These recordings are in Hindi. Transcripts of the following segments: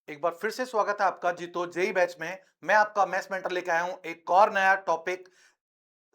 एक बार फिर से स्वागत है आपका जीतो जेई बैच में। मैं आपका मैथ्स मेंटर लेके आया हूं एक और नया टॉपिक,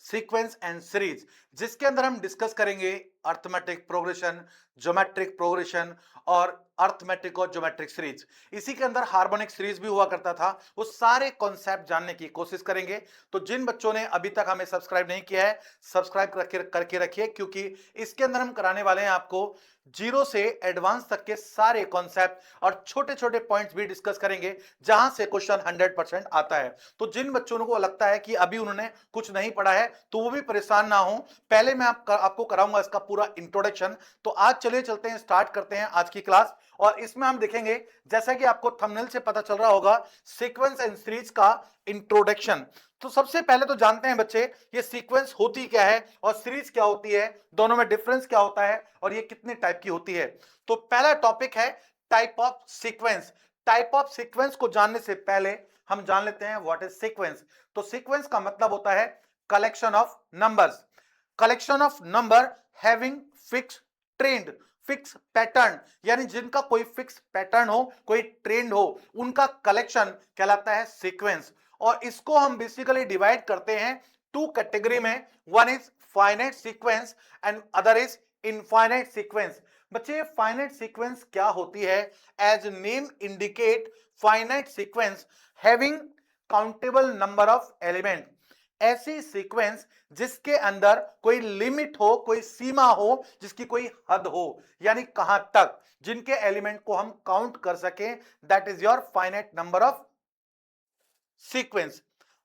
सीक्वेंस एंड सीरीज, जिसके अंदर हम डिस्कस करेंगे अर्थमेटिक प्रोग्रेशन, ज्योमेट्रिक प्रोग्रेशन और अर्थमेटिक और ज्योमेट्रिक सीरीज। इसी के अंदर हार्मोनिक सीरीज भी हुआ करता था। वो सारे कॉन्सेप्ट जानने की कोशिश करेंगे। तो जिन बच्चों ने अभी तक हमें सब्सक्राइब नहीं किया है, सब्सक्राइब करके रखिए, क्योंकि इसके अंदर हम कराने वाले हैं आपको जीरो से एडवांस तक के सारे कॉन्सेप्ट और छोटे छोटे पॉइंट्स भी डिस्कस करेंगे, जहां से क्वेश्चन 100% आता है। तो जिन बच्चों को लगता है कि अभी उन्होंने कुछ नहीं पढ़ा है, तो वो भी परेशान ना हो। पहले मैं आपको कराऊंगा इसका पूरा इंट्रोडक्शन। तो आज चलिए चलते हैं, स्टार्ट करते हैं आज की क्लास। और इसमें हम देखेंगे, जैसा कि आपको थंबनेल से पता चल रहा होगा, सीक्वेंस एंड सीरीज का इंट्रोडक्शन। तो सबसे पहले तो जानते हैं बच्चे, ये सीक्वेंस होती क्या है और सीरीज क्या होती है, दोनों में डिफरेंस क्या होता है और ये कितने टाइप की होती है। तो पहला टॉपिक है type of sequence. Type of sequence को जानने से पहले हम जान लेते हैं व्हाट इज सीक्वेंस। तो सीक्वेंस का मतलब होता है collection of numbers, collection of number having fix trend, fix pattern, यानी जिनका कोई फिक्स पैटर्न हो, कोई ट्रेंड हो, उनका कलेक्शन कहलाता है सीक्वेंस। और इसको हम बेसिकली डिवाइड करते हैं टू कैटेगरी में। One is finite sequence and other is infinite sequence. बच्चे, फाइनाइट सीक्वेंस क्या होती है? As name indicate, finite sequence having countable number of element. ऐसी सीक्वेंस जिसके अंदर कोई लिमिट हो, कोई सीमा हो, जिसकी कोई हद हो, यानी कहां तक जिनके एलिमेंट को हम काउंट कर सकें, that is your finite number of sequence.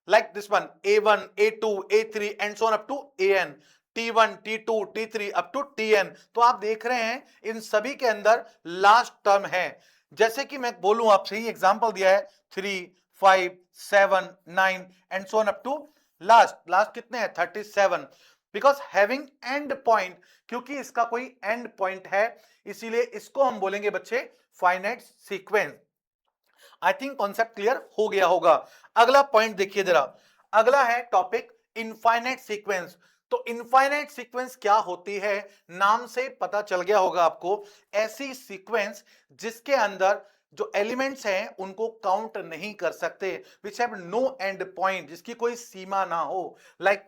Like this one, a1 a2 a3 and so on up to an, t1 t2 t3 up to tn। तो आप देख रहे हैं इन सभी के अंदर लास्ट टर्म है। जैसे कि मैं बोलूं आपसे, ही एग्जांपल दिया है 3 5 7 9 and so on up to last. Last कितने हैं? 37। बिकॉज हैविंग एंड पॉइंट, क्योंकि इसका कोई एंड पॉइंट है, इसीलिए इसको हम बोलेंगे बच्चे finite sequence. I think concept clear हो गया होगा। अगला पॉइंट देखिए जरा, अगला है टॉपिक इनफाइनाइट सीक्वेंस। तो इनफाइनाइट सीक्वेंस क्या होती है? नाम से पता चल गया होगा आपको, ऐसी सीक्वेंस जिसके अंदर जो एलिमेंट्स हैं उनको काउंट नहीं कर सकते, which have no end point, जिसकी कोई सीमा ना हो। Like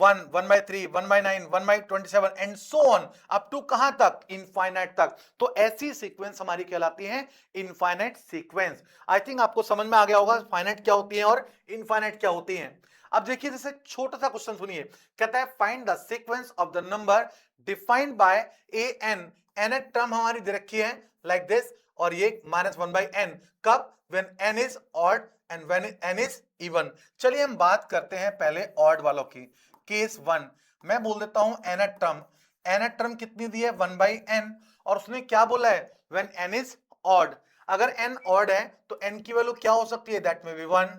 1 1/3 1/9 1/27 and so on up to कहां तक? इनफाइनाइट तक। तो ऐसी सीक्वेंस हमारी कहलाती है इनफाइनाइट सीक्वेंस। आई थिंक आपको समझ में आ गया होगा फाइनाइट क्या होती है और इनफाइनाइट क्या होती है। अब देखिए, जैसे छोटा सा क्वेश्चन सुनिए, कहता है find the sequence of the number defined by a n. N term हमारी दे रखी है लाइक दिस, और ये -1/n। कब? When n is odd and when n is even. चलिए हम बात करते हैं पहले ऑड वालों की। केस 1 मैं बोल देता हूं nth टर्म। nth टर्म कितनी दी है? 1/n। और उसने क्या बोला है? When n is odd. अगर n ऑड है तो n की वैल्यू क्या हो सकती है? दैट में बी 1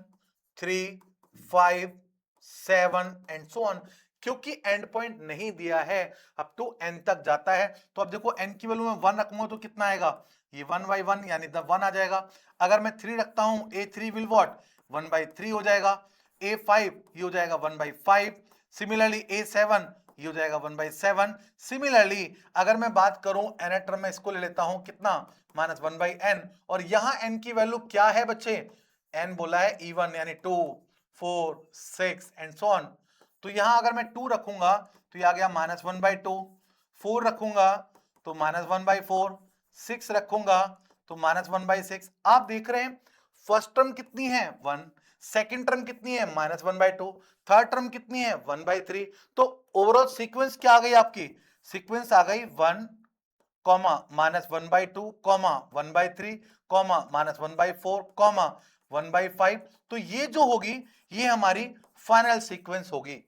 3 5 7 एंड सो ऑन। क्योंकि एंड पॉइंट नहीं दिया है, अप टू n तक जाता है। तो अब देखो, n की वैल्यू में 1 रखूंगा तो कितना आएगा? ये 1/1 यानी 1 आ जाएगा। अगर मैं 3 रखता हूं, a3 विल व्हाट? 1/3 हो जाएगा। a5 ये हो जाएगा 1/5। सिमिलरली a7 ये हो जाएगा 1/7। सिमिलरली अगर मैं बात करूं n टर्म में, इसको ले लेता हूं कितना? -1/n। और यहां n की वैल्यू क्या है बच्चे? n बोला है इवन, यानी 2 4 6 एंड सो ऑन। तो यहां अगर मैं 2 रखूंगा तो ये आ गया -1/2। 4 रखूंगा तो -1/4। 6 रखूंगा तो -1/6। आप देख रहे हैं फर्स्ट टर्म कितनी है? 1। सेकेंड टर्म कितनी है? -1/2। थर्ड टर्म कितनी है? 1/3। तो ओवरऑल सीक्वेंस क्या आ गई आपकी? सीक्वेंस आ गई 1 कॉमा -1/2 कॉमा 1/3 कॉमा -1/4 कॉमा 1/5। तो ये जो होगी, ये हमारी फाइनल सीक्वेंस होगी।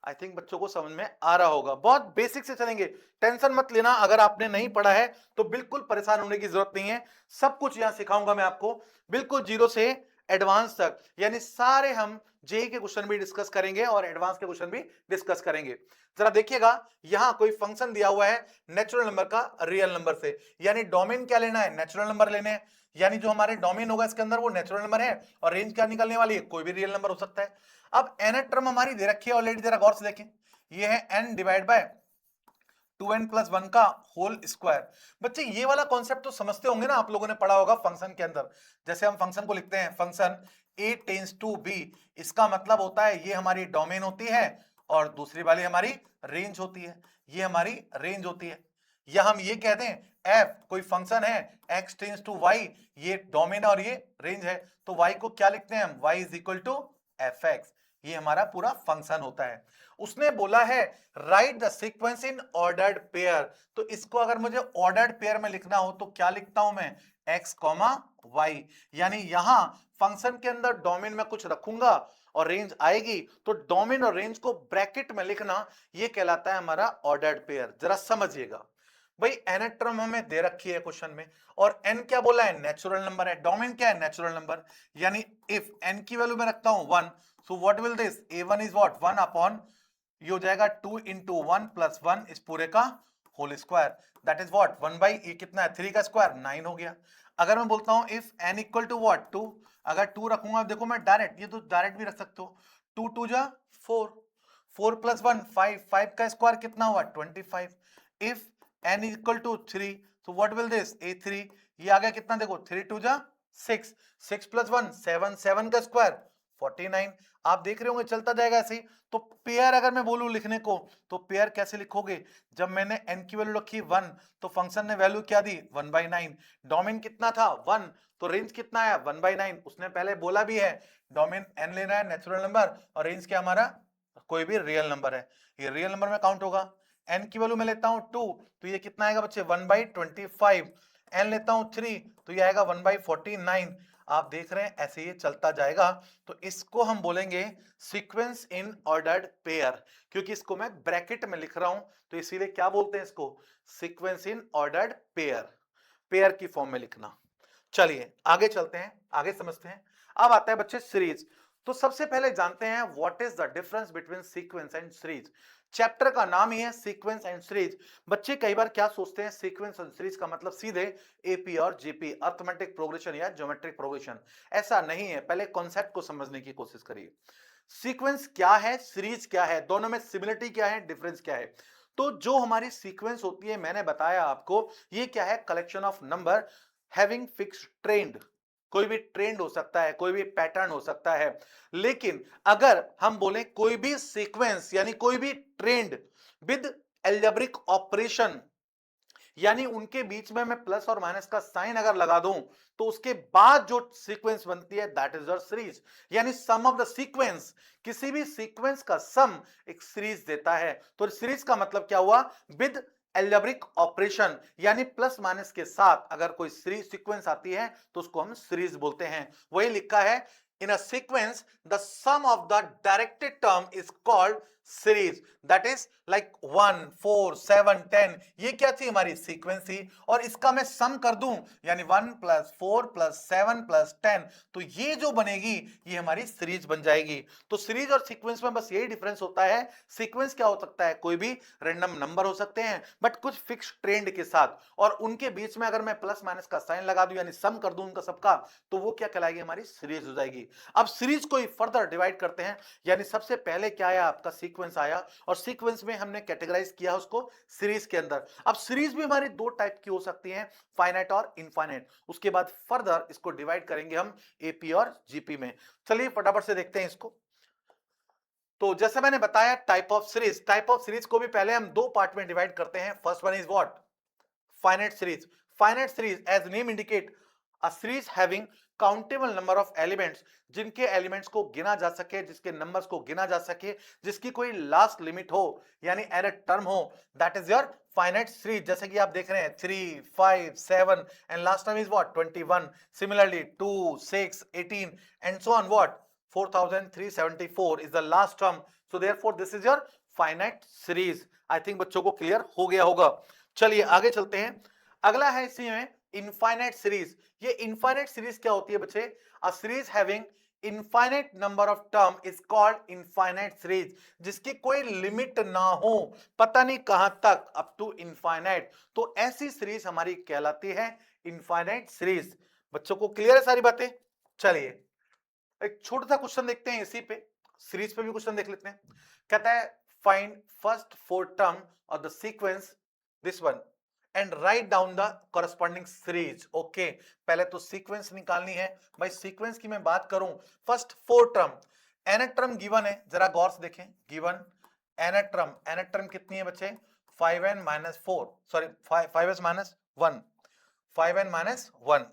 आई थिंक बच्चों को समझ में आ रहा होगा। बहुत बेसिक से चलेंगे, टेंशन मत लेना। अगर आपने नहीं पढ़ा है तो बिल्कुल परेशान होने की जरूरत नहीं है। सब कुछ यहां सिखाऊंगा मैं आपको, बिल्कुल जीरो से एडवांस तक। यानी सारे हम जेई के क्वेश्चन भी डिस्कस करेंगे और एडवांस के क्वेश्चन भी डिस्कस करेंगे। जरा देखिएगा, यहां कोई फंक्शन दिया हुआ है नेचुरल नंबर का रियल नंबर से, यानी डोमेन क्या लेना है? नेचुरल नंबर लेने हैं। यानी जो हमारे डोमेन होगा इसके अंदर वो नेचुरल नंबर है, और रेंज क्या निकलने वाली है? कोई भी रियल नंबर हो सकता है। अब एन टर्म हमारी दे रखी है ऑलरेडी, जरा गौर से देखें। ये है n डिवाइड बाय 2n+1 का होल स्क्वायर। बच्चे ये वाला कॉन्सेप्ट तो समझते होंगे ना, आप लोगों ने पढ़ा होगा फंक्शन के अंदर। जैसे हम फंक्शन को लिखते हैं, function a tends to b, इसका मतलब होता है ये हमारी डोमेन होती है और दूसरी वाली हमारी रेंज होती है, ये हमारी रेंज होती है। या हम ये कह दें f कोई फंक्शन है x टेंड्स टू y, ये डोमेन और ये रेंज है, तो y को क्या लिखते हैं हम, y is equal to fx, ये हमारा पूरा फंक्शन होता है। उसने बोला है right the sequence in ordered pair, तो इसको अगर मुझे ऑर्डर्ड पेयर में लिखना हो तो क्या लिखता हूं मैं, x, y, यानी यहां फंक्शन के अंदर डोमेन में कुछ रखूंगा और रेंज आएगी, तो डोमेन और रेंज को ब्रैकेट में लिखना, ये कहलाता है हमारा ऑर्डर्ड पेयर। जरा समझिएगा भाई, एन टर्म हमें दे रखी है क्वेश्चन में, और n क्या बोला है, नेचुरल नंबर है, डोमेन क्या है, नेचुरल नंबर, यानी इफ n की वैल्यू में रखता हूं 1, so what will this, a1 is what 1 upon, ये हो जाएगा 2 इंटू 1 प्लस 1 इस पूरे का whole square, that is what 1 by ये कितना है 3 का स्क्वायर 9 हो गया। अगर मैं बोलता हूं if n equal to what 2, अगर 2 रखूंगा, देखो मैं डायरेक्ट, ये तो डायरेक्ट भी रख सकते हो, 2 2 जा 4, 4 प्लस 1 5, 5 का स्क्वायर कितना हुआ 25। इफ n इक्वल टू 3, तो व्हाट विल दिस a3, ये आ गया कितना, देखो 3 2 जा 6, 6 प्लस 1 7, 7 का स्क्वायर 49। आप देख रहे होंगे चलता जाएगा ऐसे ही। तो पेयर अगर मैं बोलूं लिखने को, तो पेयर कैसे लिखोगे, जब मैंने n की वैल्यू रखी 1, तो फंक्शन ने वैल्यू क्या दी 1/9, डोमेन कितना था 1, तो रेंज कितना है 1/9, उसने पहले बोला भी है डोमेन n लेना है नेचुरल नंबर, और रेंज क्या हमारा कोई भी रियल नंबर है, ये रियल नंबर में काउंट होगा। n की वैल्यू मैं लेता हूं 2, तो ये कितना आएगा बच्चे 1/25, n लेता हूं 3, तो ये आएगा 1/49। आप देख रहे हैं ऐसे ये चलता जाएगा, तो इसको हम बोलेंगे सीक्वेंस इन ऑर्डर्ड पेयर, क्योंकि इसको मैं ब्रैकेट में लिख रहा हूं, तो इसीलिए क्या बोलते हैं इसको, sequence in ordered pair, pair की फॉर्म में लिखना। चलिए आगे चलते हैं, आगे समझते हैं। अब आता है बच्चे सीरीज। तो सबसे पहले जानते हैं what is the difference between sequence and series. Chapter का नाम ही है सीक्वेंस एंड सीरीज। बच्चे कई बार क्या सोचते हैं, सीक्वेंस और सीरीज का मतलब सीधे एपी और जीपी, अर्थमेटिक प्रोग्रेशन या ज्योमेट्रिक प्रोग्रेशन। ऐसा नहीं है, पहले कॉन्सेप्ट को समझने की कोशिश करिए। सीक्वेंस क्या है, सीरीज क्या है, दोनों में सिमिलरिटी क्या है, डिफरेंस क्या है। तो जो हमारी सीक्वेंस होती है, मैंने बताया आपको, ये क्या है, collection of number having fixed trend, कोई भी ट्रेंड हो सकता है, कोई भी पैटर्न हो सकता है। लेकिन अगर हम बोलें कोई भी सीक्वेंस यानी कोई भी ट्रेंड विद एल्जेब्रिक ऑपरेशन, यानी उनके बीच में मैं प्लस और माइनस का साइन अगर लगा दूं, तो उसके बाद जो सीक्वेंस बनती है दैट इज योर सीरीज, यानी सम ऑफ द सीक्वेंस, किसी भी सीक्वेंस का सम एक सीरीज देता है। तो सीरीज का मतलब क्या हुआ, विद एल्जेब्रिक ऑपरेशन, यानी प्लस माइनस के साथ अगर कोई सीरीज सीक्वेंस आती है तो उसको हम सीरीज बोलते हैं। वही लिखा है in a sequence the sum of the directed term is called series, that is like 1 4 7 10, ये क्या थी हमारी सीक्वेंस थी, और इसका मैं सम कर दूं यानी 1 + 4 + 7 + 10, तो ये जो बनेगी ये हमारी सीरीज बन जाएगी। तो सीरीज और सीक्वेंस में बस यही डिफरेंस होता है। सीक्वेंस क्या हो सकता है, कोई भी रैंडम नंबर हो सकते हैं बट कुछ फिक्स ट्रेंड के साथ, और उनके बीच में अगर मैं प्लस माइनस का साइन लगा दूं यानी सम कर दूं उनका सबका, तो वो क्या कहलाएगी, हमारी सीरीज हो जाएगी। अब सीरीज को फर्दर डिवाइड करते हैं, यानी सबसे पहले क्या आया आपका, सीक्वेंस आया, और सीक्वेंस में हमने कैटेगराइज किया उसको सीरीज के अंदर। अब सीरीज भी हमारी दो टाइप की हो सकती हैं, फाइनाइट और इनफाइनाइट। उसके बाद फर्दर इसको डिवाइड करेंगे हम एपी और जीपी में। चलिए फटाफट से देखते हैं इसको। तो जैसे मैंने बताया type of series, type of series को भी पहले हम दो पार्ट में डिवाइड करते हैं। First one is what, finite series. Finite series, as name indicate, a series having countable number of elements, जिनके एलिमेंट्स को गिना जा सके, जिसके नंबर्स को गिना जा सके, जिसकी कोई लास्ट लिमिट हो यानी एरर टर्म हो, that is your finite series. जैसे कि आप देख रहे हैं 3 5 7 and last term is what 21, similarly 2 6 18 and so on what 4374 is the last term. So therefore this is your finite series. I think बच्चों को क्लियर हो गया होगा। चलिए आगे चलते हैं। अगला है इसी में इनफाइनाइट सीरीज। ये इनफाइनाइट सीरीज क्या होती है बच्चे, a series having infinite number of term is called infinite series, जिसकी कोई लिमिट ना हो, पता नहीं कहां तक, अप टू इनफाइनाइट, तो ऐसी सीरीज हमारी कहलाती है इनफाइनाइट सीरीज। बच्चों को क्लियर है सारी बातें। चलिए एक छोटा सा क्वेश्चन देखते हैं इसी पे, सीरीज पे भी क्वेश्चन देख लेते हैं। कहता है find first four term of the sequence this one and right down the corresponding series. Okay, पहले तो सीक्वेंस निकालनी है भाई। सीक्वेंस की मैं बात करूं, first four term, nth term given है, जरा गौर से देखें। Given nth term, nth term कितनी है बच्चे? 5n minus 4, sorry 5s minus 1, 5n minus 1।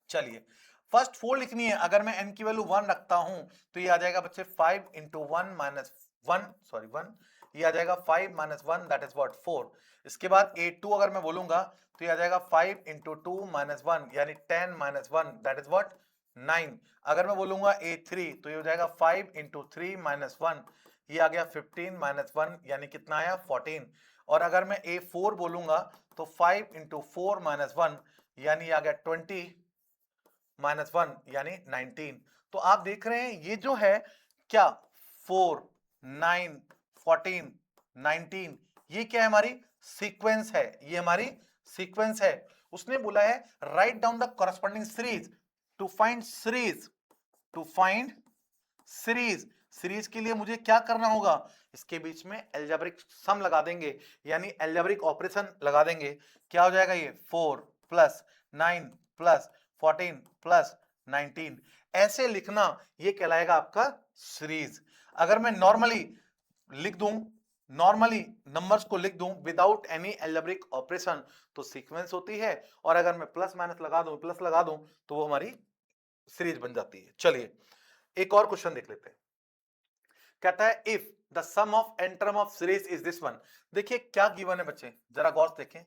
चलिए फर्स्ट फोर लिखनी है। अगर मैं n की वैल्यू 1 रखता हूं तो ये आ जाएगा बच्चे 5 इंटू 1 माइनस 1, सॉरी 1, ये आ जाएगा 5 माइनस 1, दैट इज व्हाट 4। इसके बाद a2 अगर मैं बोलूंगा तो ये आ जाएगा 5 इंटू 2 माइनस 1, यानी 10 माइनस 1, दैट इज व्हाट 9। अगर मैं बोलूंगा a3 तो ये हो जाएगा 5 इंटू 3 माइनस 1, ये आ गया 15 माइनस 1, यानी कितना आया 14। और अगर मैं a4 बोलूंगा तो 5 इंटू 4 माइनस 1, यानी आ गया 20 माइनस 1, यानी 19। तो आप देख रहे हैं ये जो है क्या 4 9 14 19, ये क्या है हमारी सीक्वेंस है, ये हमारी सीक्वेंस है। उसने बोला है write down the corresponding series to find series, to find series. Series के लिए मुझे क्या करना होगा? इसके बीच में अलजेब्रिक सम लगा देंगे, यानी अलजेब्रिक ऑपरेशन लगा देंगे। क्या हो जाएगा ये 4 प्लस 9 प्लस 14 प्लस 19, ऐसे लिखना, ये कहलाएगा आपका सीरीज। अगर मैं नॉर्मली लिख दूं, नॉर्मली नंबर्स को लिख दूं विदाउट एनी अलजेब्रिक ऑपरेशन तो सीक्वेंस होती है, और अगर मैं प्लस माइनस लगा दूं, प्लस लगा दूं, तो वो हमारी सीरीज बन जाती है। चलिए एक और क्वेश्चन देख लेते हैं। कहता है if the sum of N term of series is this one. देखिए क्या गिवन है बच्चे, जरा गौर से देखें।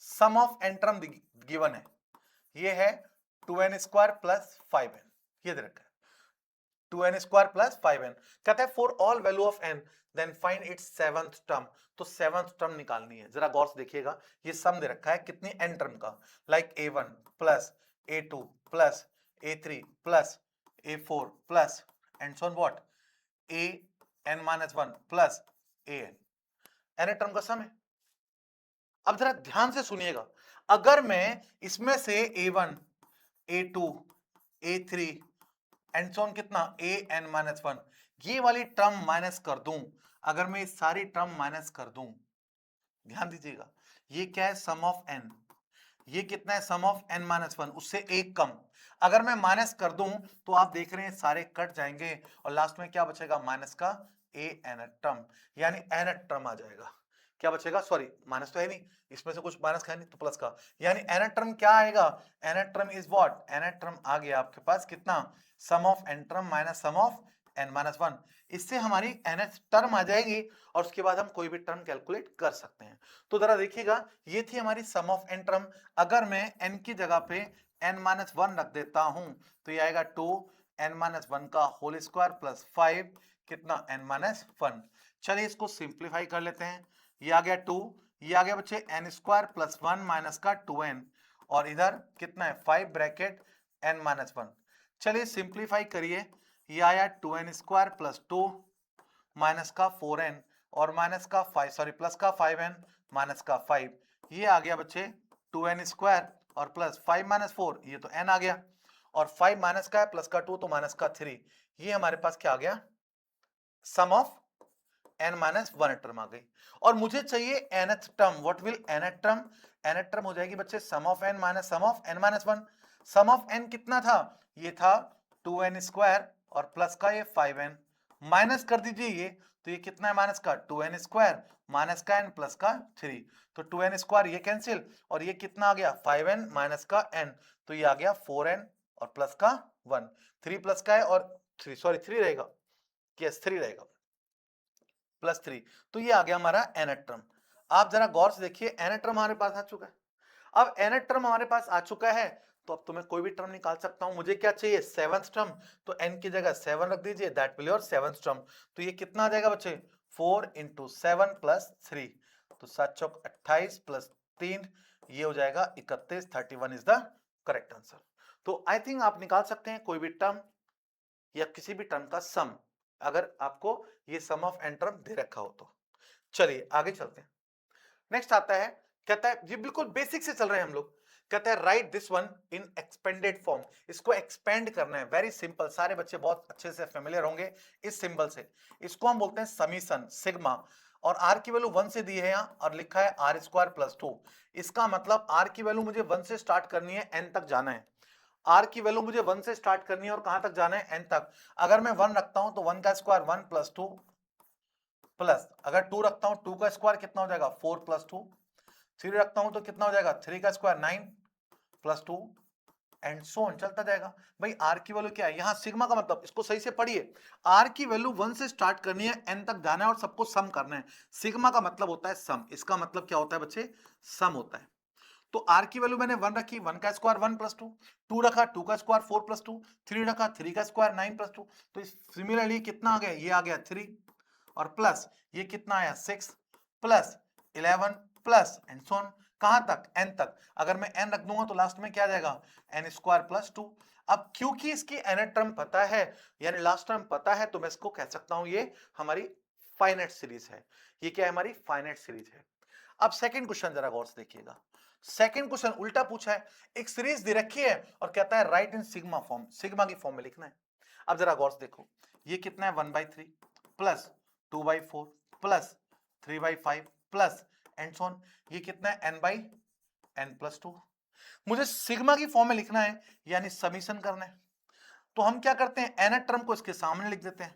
Sum of N term given है, ये है 2n स्क्वायर प्लस 5n, ये दे रखा है 2n स्क्वायर प्लस 5n। कहता है for all value of n then find its seventh term. तो सेवंथ टर्म निकालनी है, जरा गौर से देखिएगा। ये सम दे रखा है कितनी n टर्म का, like a1 plus a2 plus a3 plus a4 plus and so on what an minus 1 plus an, n term का सम है। अब जरा ध्यान से सुनिएगा, अगर मैं इसमें से a1 a2 a3 and so on कितना an माइनस 1, ये वाली टर्म माइनस कर दूं, अगर मैं ये सारी टर्म माइनस कर दूं, ध्यान दीजिएगा, ये क्या है सम ऑफ n, ये कितना है सम ऑफ n माइनस 1, उससे एक कम। अगर मैं माइनस कर दूं तो आप देख रहे हैं सारे कट जाएंगे और लास्ट में क्या बचेगा माइनस का an टर्म, यानी n टर्म आ जाएगा। क्या बचेगा, सॉरी माइनस तो है नहीं, इसमें से कुछ माइनस है नहीं तो प्लस का, यानी n टर्म क्या आएगा, n term is what, n term आ गया आपके पास कितना sum of n term minus sum of n minus 1। इससे हमारी nth टर्म आ जाएगी और उसके बाद हम कोई भी टर्म कैलकुलेट कर सकते हैं। तो जरा देखिएगा, ये थी हमारी सम ऑफ n टर्म। अगर मैं n की जगह पे n माइनस 1 रख देता हूं तो ये आएगा 2 n माइनस 1 का होल स्क्वायर प्लस 5 कितना n माइनस 1। चलिए इसको सिंप्लीफाई कर लेते हैं। ये आ गया 2, ये आ गया बच्चे n स्क्वायर प्लस 1 माइनस का 2n, और इधर कितना है 5 ब्रैकेट n माइनस 1। चलिए सिंप्लीफाई करिए, ये आया 2n स्क्वायर प्लस 2 माइनस का 4n और माइनस का 5, सॉरी प्लस का 5n माइनस का 5, ये आ गया बच्चे 2n स्क्वायर और प्लस 5 माइनस 4, ये तो n आ गया, और 5 माइनस का है प्लस का 2 तो माइनस का 3, ये हमारे पास क्या आ गया sum of n minus 1 term आ गई। और मुझे चाहिए nth term, what will nth term, nth term हो जाएगी बच्चे sum of n minus sum of n minus 1। Sum of n कितना था, ये था 2n स्क्वायर और प्लस का ये 5n, माइनस कर दीजिए ये, तो ये कितना है माइनस का 2n स्क्वायर माइनस का n प्लस का 3, तो 2n स्क्वायर ये कैंसिल, और ये कितना आ गया 5n माइनस का n, तो ये आ गया 4n और प्लस का 1, 3 प्लस का है और 3, सॉरी 3 रहेगा, यस 3 रहेगा प्लस 3, तो ये आ गया हमारा nth टर्म। आप जरा गौर से देखिए nth टर्म हमारे पास आ चुका है। अब nth टर्म हमारे पास आ चुका है तो अब तो मैं कोई भी टर्म निकाल सकता हूं। मुझे क्या चाहिए सेवंथ टर्म, तो n की जगह 7 रख दीजिए, that will your seventh term. तो ये कितना आ जाएगा बच्चे 4 इंटू 7 प्लस 3, तो 7 चौक 28 प्लस 3, ये हो जाएगा 31, 31 इज द करेक्ट आंसर। तो आई थिंक आप निकाल सकते हैं कोई भी टर्म या किसी भी टर्म का सम, अगर आपको ये सम ऑफ एन टर्म दे रखा हो तो। चलिए आगे चलते हैं। नेक्स्ट आता है, कहता है ये बिल्कुल बेसिक से चल रहे हैं हम लोग। कहता है right this one in expanded form, इसको एक्सपेंड करना है, वेरी सिंपल, सारे बच्चे बहुत अच्छे से फेमिलियर होंगे इस सिंबल से। इसको हम बोलते हैं समीशन सिग्मा। और आर की वैल्यू 1 से दी है यहाँ और लिखा है आर स्क्वायर प्लस 2। इसका मतलब आर की वैल्यू मुझे 1 से स्टार्ट करनी है, एन तक जाना है। आर की वैल्यू मुझे 1 से स्टार्ट करनी है और कहां तक जाना है, एन तक। अगर मैं 1 रखता हूं तो 1 का स्क्वायर 1 प्लस 2 प्लस, अगर 2 रखता हूं 2 का स्क्वायर कितना हो जाएगा 4 प्लस 2, 3 रखता हूं तो कितना हो जाएगा 3 का square 9 plus 2 and so on चलता जाएगा। भाई आर की वैल्यू क्या है यहाँ, सिग्मा का मतलब, इसको सही से पढ़िए, आर की वैल्यू 1 से स्टार्ट करनी है, एन तक जाना है और सबको सम करना है। सिग्मा का मतलब होता है सम, इसका मतलब क्या होता है बच्चे, सम होता है। तो आर की वैल्यू मैंने 1 रखी, 1 का स्क्वायर 1 प्लस 2, 2 रखा 2 का स्क्वायर 4 प्लस 2, 3 रखा 3 का स्क्वायर 9 प्लस 2। तो सिमिलरली कितना आ गया, ये आ गया 3 और प्लस ये कितना आया 6 plus 11 plus and so on, कहां तक, एन तक। अगर मैं एन रख दूंगा तो लास्ट में क्या आ जाएगा, एन स्क्वायर प्लस 2। अब क्योंकि इसकी एन टर्म पता है, यानी लास्ट टर्म पता है, तो मैं इसको कह सकता हूं ये हमारी फाइनाइट सीरीज है। ये क्या है, हमारी फाइनाइट सीरीज है। अब सेकंड क्वेश्चन जरा गौर से देखिएगा। सेकंड क्वेश्चन उल्टा पूछा है, एक सीरीज दे रखी है और कहता है right in sigma form, sigma की फॉर्म में लिखना है। अब जरा गौर से देखो, ये कितना है 1/3 plus 2/4 plus 3/5 plus and so on, ये कितना है n प्लस 2। मुझे सिग्मा की फॉर्म में लिखना है, यानी समीशन करना है। तो हम क्या करते हैं, एन टर्म को इसके सामने लिख देते हैं।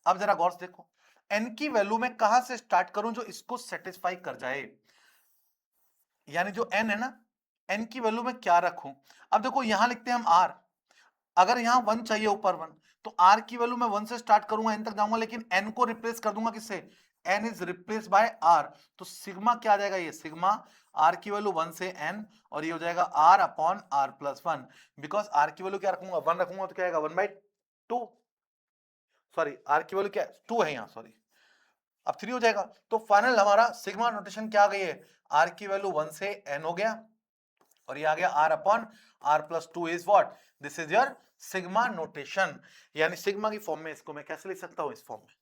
अब जरा गौर से देखो, एन की वैल्यू में कहां से स्टार्ट करूं जो इसको सेटिस्फाई कर जाए, यानी जो एन है ना, एन की वैल्यू में क्या रखूं। अब देखो यहां लिखते हैं हम आर, अगर यहां 1 चाहिए ऊपर 1, तो आर की वैल्यू मैं 1 से स्टार्ट करूंगा, एन तक जाऊंगा, लेकिन एन को रिप्लेस कर दूंगा किससे, n is replace by r. तो सिग्मा क्या आ जाएगा, ये सिग्मा आर की वैल्यू 1 से एन, और ये हो जाएगा r upon r plus 1। Because r की वैल्यू क्या रखूंगा, 1 रखूंगा तो क्या आएगा 1/2, सॉरी आर की वैल्यू क्या है 2 है यहाँ, सॉरी अब 3 हो जाएगा। तो फाइनल हमारा सिग्मा नोटेशन क्या आ गई है, आर की वैल्यू 1 से एन हो गया और ये आ गया r upon r plus 2 is what, this is your sigma notation. यानी सिग्मा की फॉर्म में इसको मैं कैसे लिख सकता हूं, इस फॉर्म में।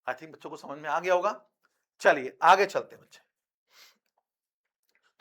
आई थिंक बच्चों को समझ में आ गया होगा। चलिए आगे चलते हैं बच्चे।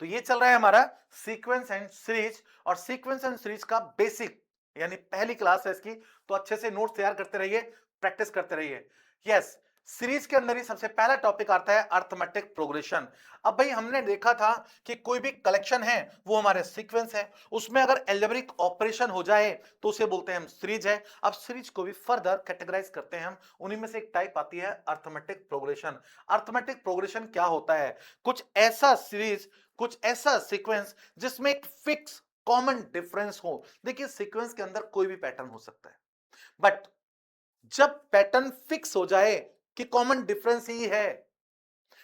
तो ये चल रहा है हमारा सीक्वेंस एंड सीरीज, और सीक्वेंस एंड सीरीज का बेसिक, यानी पहली क्लास है इसकी, तो अच्छे से नोट्स तैयार करते रहिए, प्रैक्टिस करते रहिए। यस, सीरीज के अंदर ही सबसे पहला टॉपिक आता है अर्थमेटिक प्रोग्रेशन। अब भाई हमने देखा था कि कोई भी कलेक्शन है वो हमारे सीक्वेंस है, उसमें अगर एल्जेब्रिक ऑपरेशन हो जाए तो उसे बोलते हैं हम सीरीज है। अब सीरीज को भी फर्दर कैटेगराइज करते हैं हम, उन्हीं में से एक टाइप आती है अर्थमेटिक प्रोग्रेशन। अर्थमेटिक प्रोग्रेशन क्या होता है, कुछ ऐसा सीरीज, कुछ ऐसा सीक्वेंस जिसमें एक फिक्स कॉमन डिफरेंस हो। देखिए सीक्वेंस के अंदर कोई भी पैटर्न हो सकता है, बट जब पैटर्न फिक्स हो जाए कि कॉमन डिफरेंस ही है,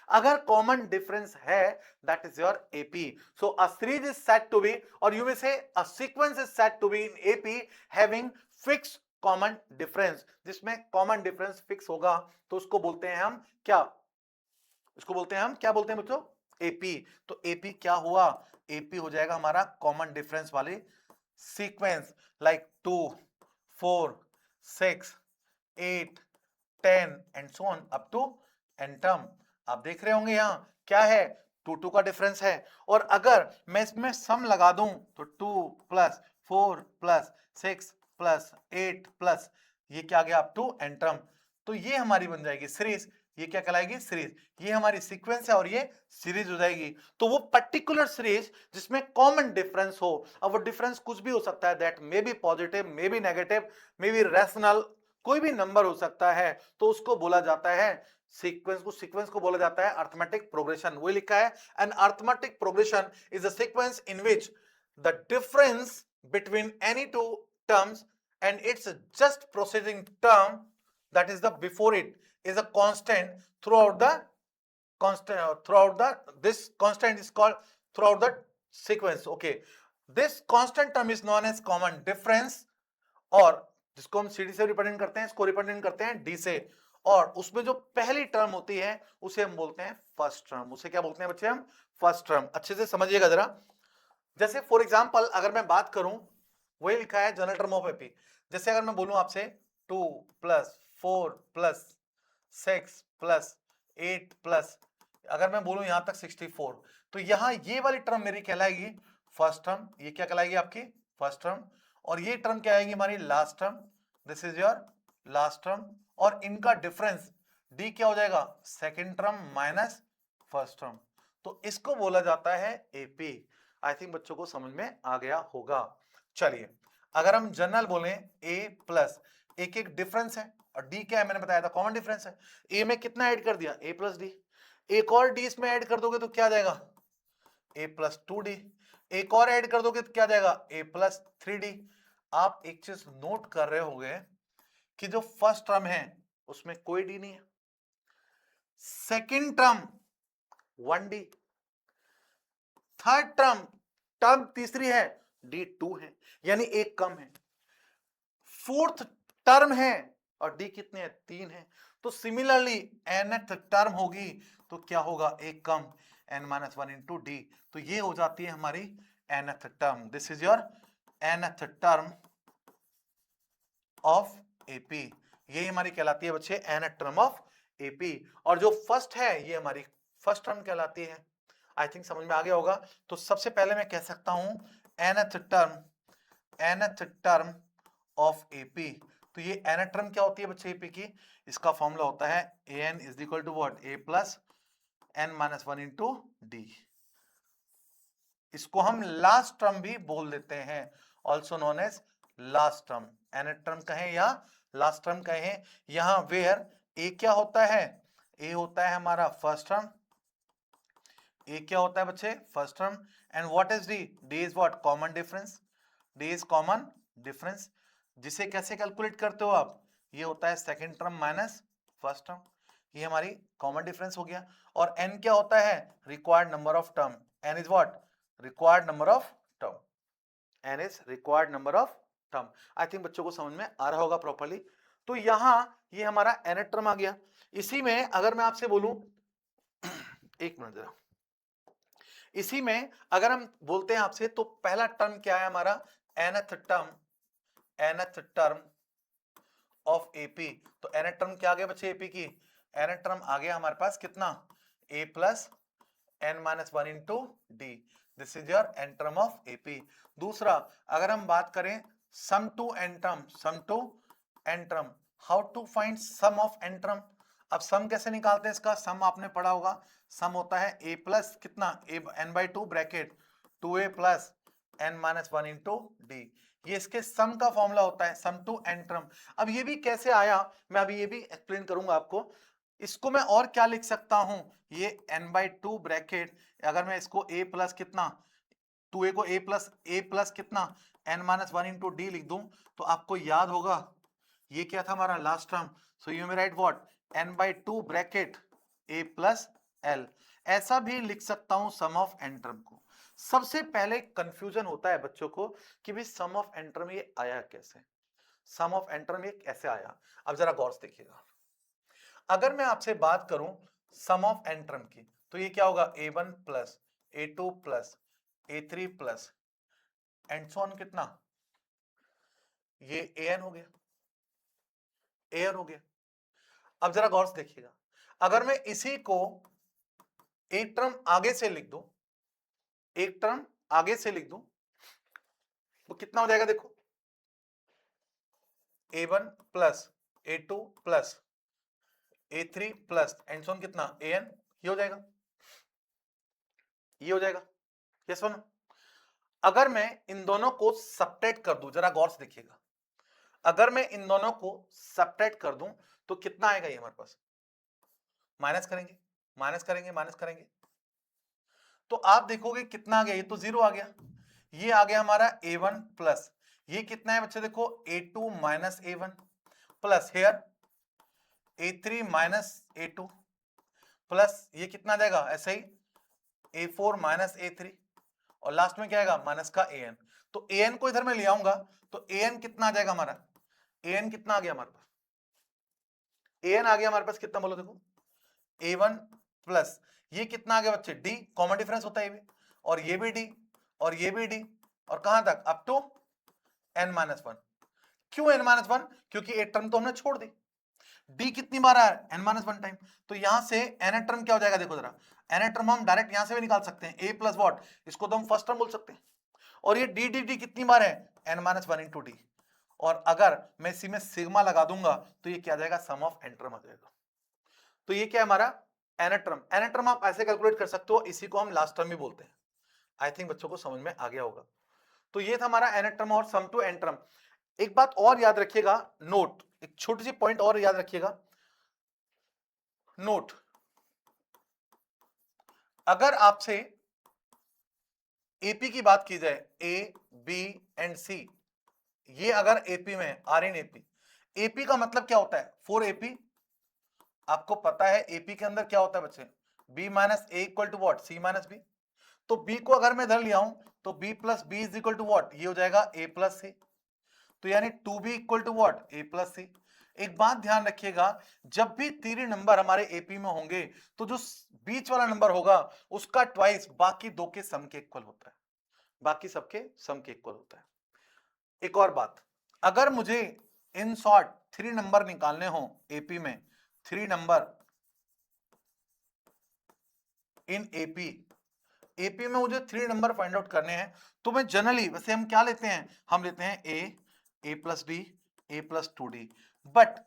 अगर कॉमन डिफरेंस है, that is your AP. So a series is said to be, और you may say a sequence is said to be in AP having fix common difference. जिसमें कॉमन डिफरेंस फिक्स होगा तो उसको बोलते हैं हम क्या, उसको बोलते हैं हम क्या, बोलते हैं बच्चों, एपी। तो एपी क्या हुआ, एपी हो जाएगा हमारा कॉमन डिफरेंस वाले sequence, like 2 4 6 8 10 and so on up to N term. आप देख रहे होंगे यहां क्या है, 2 का डिफरेंस है। और अगर मैं इसमें सम लगा दूं तो 2 प्लस 4 प्लस 6 प्लस 8 प्लस ये क्या आ गया अप टू एन टर्म। तो ये हमारी बन जाएगी सीरीज, ये क्या कहलाएगी सीरीज, ये हमारी सीक्वेंस है और ये सीरीज हो जाएगी। तो वो पर्टिकुलर सीरीज जिसमें कॉमन डिफरेंस हो, अब वो डिफरेंस कुछ भी हो सकता है, that may be positive, may be negative, may be rational, कोई भी नंबर हो सकता है, तो उसको बोला जाता है सीक्वेंस को बोला जाता है अर्थमेटिक प्रोग्रेशन। वही लिखा है, an arithmetic progression is a sequence in which the difference between any two terms and its just preceding term, that is the before it, is a constant throughout the this constant is called throughout the sequence. Okay, this constant term is known as common difference, और जिसको हम सी डी से रिप्रेजेंट करते हैं, इसको रिप्रेजेंट करते हैं डी से, और उसमें जो पहली टर्म होती है उसे हम बोलते हैं फर्स्ट टर्म। उसे क्या बोलते हैं बच्चे हम, फर्स्ट टर्म। अच्छे से समझिएगा जरा। जैसे फॉर एग्जांपल अगर मैं बात करूं, वही लिखा है जनरल टर्म ऑफ एपी। जैसे अगर मैं बोलूं आपसे 2 प्लस 4 प्लस 6 प्लस 8 प्लस, अगर मैं बोलूं यहां तक 64, तो यहां ये वाली टर्म मेरी कहलाएगी फर्स्ट टर्म, ये क्या कहलाएगी आपकी फर्स्ट टर्म, और ये टर्म क्या आएगी हमारी last term, this is your last term. और इनका डिफरेंस डी क्या हो जाएगा, second term minus first term, तो इसको बोला जाता है एपी। आई थिंक बच्चों को समझ में आ गया होगा। चलिए, अगर हम जनरल बोले ए प्लस, एक एक डिफरेंस है और डी क्या है मैंने बताया था, कॉमन डिफरेंस है। ए में कितना ऐड कर दिया, ए प्लस डी, एक और डी इसमें ऐड कर दोगे तो क्या आ जाएगा, ए प्लस 2d, एक और ऐड कर दोगे तो क्या आ जाएगा, ए प्लस 3d। आप एक चीज नोट कर रहे होंगे कि जो फर्स्ट टर्म है उसमें कोई डी नहीं है, second term 1d, third term, term तीसरी है d2 है, यानी एक कम है, फोर्थ टर्म है और डी कितने हैं, 3 है। तो सिमिलरली nth टर्म होगी तो क्या होगा, एक कम, n minus one into D, तो ये हो जाती है हमारी nth term. This is your nth term of AP, यही हमारी कहलाती है बच्चे nth टर्म ऑफ एपी। और जो फर्स्ट है ये हमारी फर्स्ट टर्म कहलाती है। आई थिंक समझ में आ गया होगा। तो सबसे पहले मैं कह सकता हूं nth टर्म ऑफ एपी, तो ये nth टर्म क्या होती है बच्चे एपी की, इसका फॉर्मूला होता है an is equal to what, a plus n minus one into d. इसको हम लास्ट टर्म भी बोल देते हैं, also known as last term, nth term कहें या लास्ट टर्म कहें। यहां वेयर ए क्या होता है, ए होता है हमारा फर्स्ट टर्म, ए क्या होता है बच्चे, first term, and what is d, d is what, common difference, D is common difference, जिसे कैसे कैलकुलेट करते हो आप, ये होता है second term minus first term, ये हमारी कॉमन डिफरेंस हो गया। और n क्या होता है, required number of term, n is what, required number of term, n is required number of term. I think बच्चों को समझ में आ रहा होगा प्रॉपर्ली। तो यहां ये हमारा nth टर्म आ गया। इसी में अगर मैं आपसे बोलूं एक मिनट जरा, इसी में अगर हम बोलते हैं आपसे तो पहला टर्म क्या है हमारा, nth टर्म ऑफ एपी। तो nth टर्म क्या आ गया बच्चे एपी की, nth टर्म आ गया हमारे पास कितना, a plus n minus one into D, this is your n term of AP. दूसरा, अगर हम बात करें sum to N term, sum to N term, how to find sum of N term. अब सम कैसे निकालते हैं इसका, सम आपने पढ़ा होगा, सम होता है a प्लस कितना, n by two bracket 2a plus n minus one into D, ये इसके सम का फॉर्मूला होता है, सम टू एन टर्म। अब ये भी कैसे आया मैं अभी ये भी एक्सप्लेन करूंगा आपको। इसको मैं और क्या लिख सकता हूं, ये n बाई टू ब्रैकेट, अगर मैं इसको a प्लस कितना, 2a को a प्लस कितना n minus one into D लिख दूं, तो आपको याद होगा ये क्या था हमारा last term, so you may right what, n by two bracket a plus l। ऐसा भी लिख सकता हूं सम ऑफ एन टर्म को। सबसे पहले कंफ्यूजन होता है बच्चों को कि भाई सम ऑफ एन टर्म ये आया कैसे, सम ऑफ एन टर्म ये कैसे आया। अब जरा गौर से देखिएगा, अगर मैं आपसे बात करूं सम ऑफ एन टर्म की, तो ये क्या होगा, a1 plus a2 plus a3 plus and so on कितना, ये an हो गया, an हो गया। अब जरा गौर से देखिएगा, अगर मैं इसी को एक टर्म आगे से लिख दूं, एक टर्म आगे से लिख दूं, तो कितना हो जाएगा देखो, a1 plus a2 plus a3 plus and so on कितना an, ये हो जाएगा, ये हो जाएगा, यस नो। अगर मैं इन दोनों को सब्ट्रैक्ट कर दूं, जरा गौर से देखिएगा, अगर मैं इन दोनों को सब्ट्रैक्ट कर दूं तो कितना आएगा, ये हमारे पास माइनस करेंगे, माइनस करेंगे, माइनस करेंगे, तो आप देखोगे कितना आ गया, ये तो जीरो आ गया, ये आ गया हमारा a1 प्लस, ये कितना है बच्चे देखो a2 minus a1 plus here a3 minus a2 plus ये कितना जाएगा ऐसे ही a4 माइनस a3 और लास्ट में क्या आएगा माइनस का an। तो an को इधर में ले आऊंगा तो an कितना आ जाएगा हमारा, an कितना आ गया हमारे पास, an आ गया हमारे पास कितना बोलो देखो, a1 प्लस ये कितना आ गया बच्चे d, कॉमन डिफरेंस होता है ये भी, और ये भी d और ये भी d, और कहां तक up to n minus one. क्यों n माइनस वन, क्योंकि एक टर्म तो हमने छोड़ दी, d कितनी बार आया n माइनस वन टाइम, तो यहां से n टर्म क्या हो जाएगा देखो जरा, n टर्म हम डायरेक्ट यहां से भी निकाल सकते हैं, a प्लस वॉट, इसको तो हम फर्स्ट टर्म बोल सकते हैं, और ये d d d कितनी बार है n minus one into D, और अगर मैं इसी में सिग्मा लगा दूंगा तो ये क्या आ जाएगा सम ऑफ एन टर्म आ जाएगा। तो ये क्या है हमारा nth टर्म। nth टर्म आप ऐसे कैलकुलेट कर सकते हो, इसी को हम लास्ट टर्म भी बोलते हैं। आई थिंक बच्चों को समझ में आ गया होगा। तो ये था हमारा nth टर्म और सम टू n टर्म। एक बात और याद रखिएगा, नोट, एक छोटी सी पॉइंट और याद रखिएगा, नोट, अगर आपसे एपी की बात की जाए, ए बी एंड सी, ये अगर एपी में आर इन एपी, एपी का मतलब क्या होता है, 4 एपी। आपको पता है एपी के अंदर क्या होता है बच्चे, B minus A equal to what, C minus B. तो बी को अगर मैं इधर ले आऊं तो B plus B is equal to what, ये हो जाएगा ए प्लस सी। तो यानी 2b equal to what, A plus C. एक बात ध्यान रखिएगा, जब भी तीन नंबर हमारे एपी में होंगे तो जो बीच वाला नंबर होगा उसका ट्वाइस बाकी दो के सम के इक्वल होता है, बाकी सबके सम के इक्वल होता है। एक और बात, अगर मुझे इन शॉर्ट 3 नंबर निकालने हो एपी में, 3 नंबर इन एपी, एपी में मुझे 3 नंबर फाइंड आउट करने हैं, तो मैं जनरली वैसे हम क्या लेते हैं, हम लेते हैं ए plus B, A plus 2d। But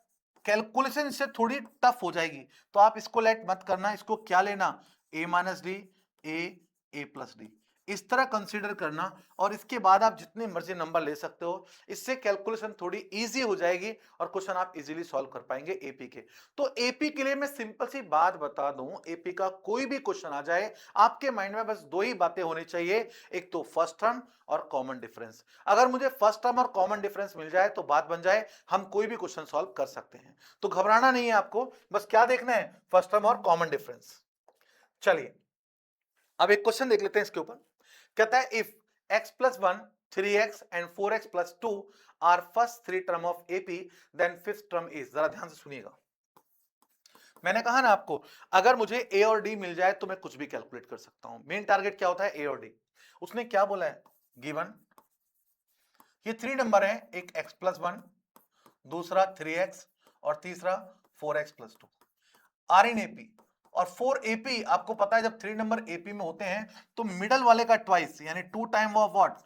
calculation इससे थोड़ी टफ हो जाएगी, तो आप इसको लेट मत करना, इसको क्या लेना, ए माइनस डी, ए प्लस डी, इस तरह कंसीडर करना। और इसके बाद आप जितने मर्जी नंबर ले सकते हो, इससे कैलकुलेशन थोड़ी इजी हो जाएगी और क्वेश्चन आप इजीली सॉल्व कर पाएंगे एपी के। तो एपी के लिए मैं सिंपल सी बात बता दूं, एपी का कोई भी क्वेश्चन आ जाए, आपके माइंड में बस दो ही बातें होनी चाहिए, एक तो फर्स्ट टर्म और कॉमन डिफरेंस। अगर मुझे फर्स्ट टर्म और कॉमन डिफरेंस मिल जाए तो बात बन जाए, हम कोई भी क्वेश्चन सॉल्व कर सकते हैं। तो घबराना नहीं है आपको, बस क्या देखना है, फर्स्ट टर्म और कॉमन डिफरेंस। चलिए अब एक क्वेश्चन देख लेते हैं इसके ऊपर। कहता है if x plus 1, 3x and 4x plus 2 are first 3 term of AP, then fifth term is. जरा ध्यान से सुनिएगा, मैंने कहा ना आपको, अगर मुझे ए और डी मिल जाए तो मैं कुछ भी कैलकुलेट कर सकता हूं। मेन टारगेट क्या होता है, ए और डी। उसने क्या बोला है, गिवन ये 3 नंबर है, एक x प्लस 1, दूसरा 3x और तीसरा 4x plus 2, are in AP. और 4 एपी आपको पता है, जब 3 नंबर एपी में होते हैं तो मिडल वाले का ट्वाइस यानी 2 time of what,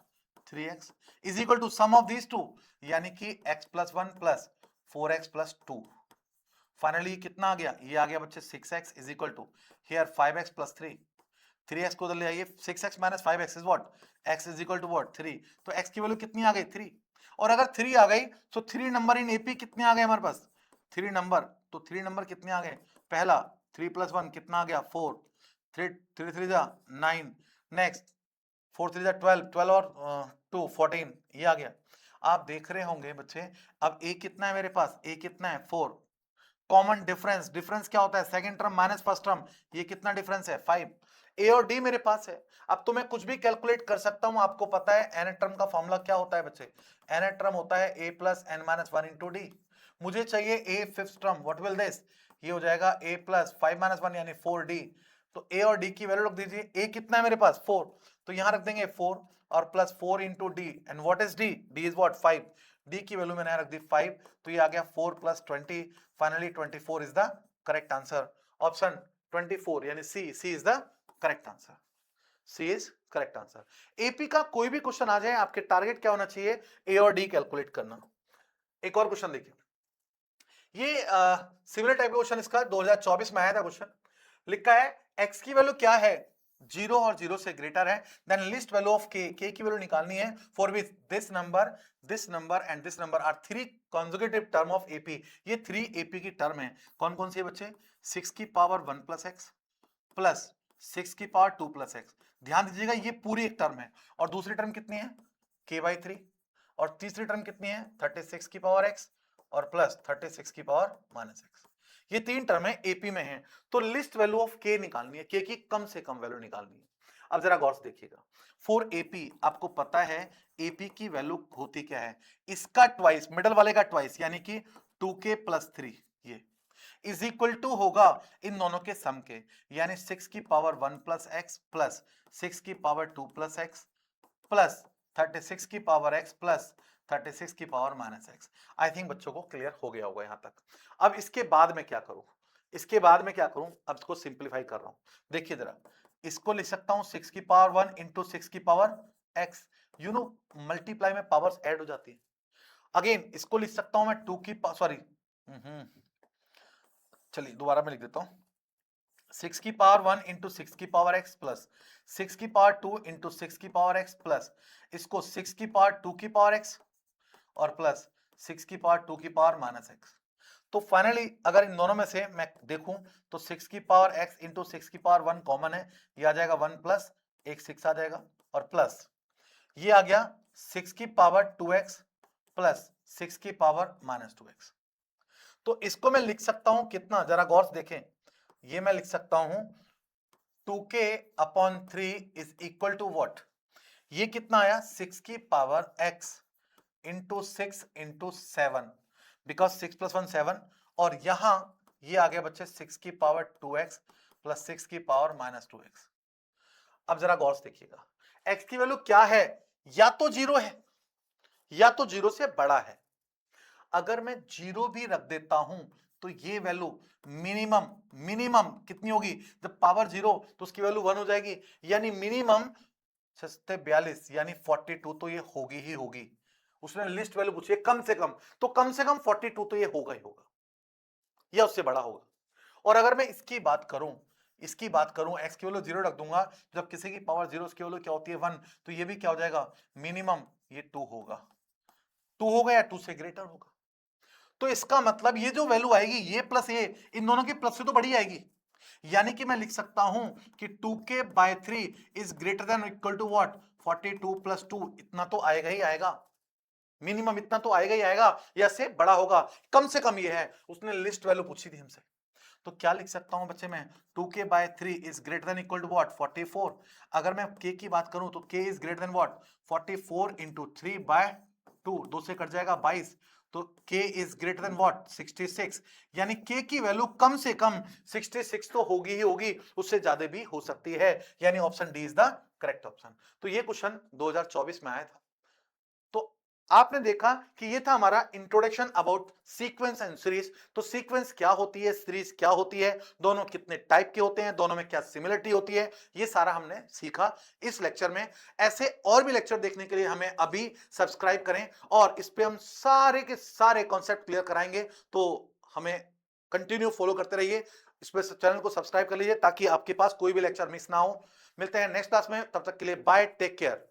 3x is equal to sum of these two, यानी कि x plus 1 plus 4x plus 2। Finally कितना आ गया, ये आ गया बच्चे 6x is equal to here 5x plus 3। 3x को उधर ले आइए, 6x minus 5x is what, x is equal to what 3। तो x की वैल्यू कितनी आ गई, 3। और अगर 3 आ गई तो 3 नंबर इन एपी कितने आ गए हमारे पास, 3 नंबर। तो 3 नंबर कितने आ गए, पहला 3 प्लस 1 कितना आ गया 4, 3 3 3 जा 9, नेक्स्ट 4 3 जा 12, 12 और 2 14, ये आ गया। आप देख रहे होंगे बच्चे, अब a कितना है मेरे पास, a कितना है 4। कॉमन डिफरेंस, डिफरेंस क्या होता है, second term minus first term, ये कितना डिफरेंस है 5। ए और डी मेरे पास है, अब तो मैं कुछ भी कैलकुलेट कर सकता हूं। आपको पता है एन टर्म का फॉर्मूला क्या होता है बच्चे, एन टर्म होता है a plus n minus 1 into d. मुझे चाहिए a fifth term, what will this, ये हो जाएगा ए प्लस 5 माइनस 1 यानी 4d। तो ए और डी की वैल्यू रख दीजिए, ए कितना है मेरे पास 4, तो यहां रख देंगे 4 और plus 4 into d, and what is d, d is what 5, d की वैल्यू मैंने रख दी 5, तो ये आ गया 4 plus 20, finally 24 is the correct answer. Option 24 यानी C, C is the correct answer, C is correct answer. AP का कोई भी क्वेश्चन आ जाए, आपके टारगेट क्या होना चाहिए, ए और डी कैलकुलेट करना। एक और क्वेश्चन देखिए, ये सिमिलर टाइप का क्वेश्चन इसका 2024 में आया था क्वेश्चन। लिखा है x की वैल्यू क्या है, 0 और 0 से ग्रेटर है, then list value of k, k की वैल्यू निकालनी है for which this number and this number are 3 consecutive term of AP. ये 3 एपी की टर्म है, कौन कौन सी है बच्चे, 6 की पावर 1 प्लस एक्स प्लस 6 की पावर 2 प्लस एक्स। ध्यान दीजिएगा ये पूरी एक टर्म है, और दूसरी टर्म कितनी है k/3, और तीसरी टर्म कितनी है 36 की पावर x और प्लस 36 की पावर माइनस एक्स। ये 3 टर्म है एपी में है, तो लिस्ट वैल्यू ऑफ के निकालनी है, के की कम से कम वैल्यू निकालनी है। अब जरा गौर से देखिएगा, फॉर एपी आपको पता है एपी की वैल्यू होती क्या है, इसका ट्वाइस, मिडल वाले का ट्वाइस यानी कि 2k प्लस 3, ये इज इक्वल टू होगा इन दोनों के सम के, यानी 6 की पावर 1 प्लस एक्स प्लस 6 की पावर 2 प्लस एक्स प्लस 36 की पावर x प्लस 36 की power minus x. I think बच्चों को क्लियर हो गया होगा यहां तक। अब इसके बाद में क्या करूं, इसके बाद में क्या करूं, अब इसको सिंप्लीफाई कर रहा हूं। देखिए जरा, इसको लिख सकता हूं 6 की पावर 1 इंटू 6 की power x, you know multiply में पावर्स ऐड हो जाती है। अगेन इसको लिख सकता हूं मैं 2 की सॉरी चलिए दोबारा मैं लिख देता हूं, 6 की पावर 1 इंटू 6 की पावर x प्लस 6 की पावर 2 इंटू 6 की पावर x प्लस इसको 6 की पावर 2 की पावर x और प्लस 6 की पावर 2 की पावर माइनस x। तो फाइनली अगर इन दोनों में से मैं देखूं तो 6 की पावर x इंटू 6 की पावर 1 कॉमन है, ये आ जाएगा 1 प्लस एक 6 आ जाएगा और प्लस ये आ गया 6 की पावर 2x प्लस 6 की पावर माइनस 2x। तो इसको मैं लिख सकता हूं कितना, जरा गौर से देखें, ये मैं लिख सकता हूं 2k upon 3 is equal to what, ये कितना आया 6 की power x into 6 into 7 because 6 plus 1 7 और यहां ये आ गया बच्चे 6 की पावर 2x प्लस 6 की पावर माइनस 2x। अब जरा गौर से देखिएगा, x की वैल्यू क्या है, या तो जीरो है या तो जीरो से बड़ा है। अगर मैं जीरो भी रख देता हूं तो ये वैल्यू मिनिमम मिनिमम कितनी होगी, जब पावर जीरो तो उसकी वैल्यू 1 हो जाएगी, यानी मिनिमम 42 यानी 42 तो ये होगी ही होगी। उसने लिस्ट वैल्यू पूछी है कम से कम, तो कम से कम 42 तो ये होगा ही होगा या उससे बड़ा होगा। और अगर मैं इसकी बात करूं x की वैल्यू जीरो रख दूंगा, जब किसी की पावर जीरो उसकी वैल्यू क्या होती है 1, तो ये भी क्या हो जाएगा मिनिमम ये 2 होगा, 2 होगा या 2 से ग्रेटर होगा। तो इसका मतलब ये जो वैल्यू आएगी ये प्लस ये इन दोनों की प्लस से तो बड़ी आएगी, यानी कि मैं लिख सकता हूं कि 2k by 3 is greater than equal to what 42 plus 2, इतना तो आएगा ही आएगा, मिनिमम इतना तो आएगा ही आएगा या से बड़ा होगा, कम से कम ये है, उसने लिस्ट वैल्यू पूछी थी हमसे। तो क्या लिख सकता हूं बच्चे मैं 2k by 3 is greater than equal to what 44। अगर मैं k की बात करूं तो k is greater than what 44 into 3 by 2, 2 से कट जाएगा 22, तो k is greater than what 66, यानी k की वैल्यू कम से कम 66 तो होगी ही होगी, उससे ज्यादा भी हो सकती है, यानी option D is the correct option. तो ये क्वेश्चन 2024 में आया था। तो आपने देखा कि ये था हमारा introduction about sequence and series. तो सीक्वेंस क्या होती है, सीरीज क्या होती है, दोनों कितने टाइप के होते हैं, दोनों में क्या सिमिलरिटी होती है, ये सारा हमने सीखा इस लेक्चर में। ऐसे और भी लेक्चर देखने के लिए हमें अभी सब्सक्राइब करें और इस पे हम सारे के सारे कॉन्सेप्ट क्लियर कराएंगे। तो हमें कंटिन्यू फॉलो करते रहिए, इस पे चैनल को सब्सक्राइब कर लीजिए ताकि आपके पास कोई भी लेक्चर मिस ना हो। मिलते हैं नेक्स्ट क्लास में, तब तक के लिए बाय, टेक केयर।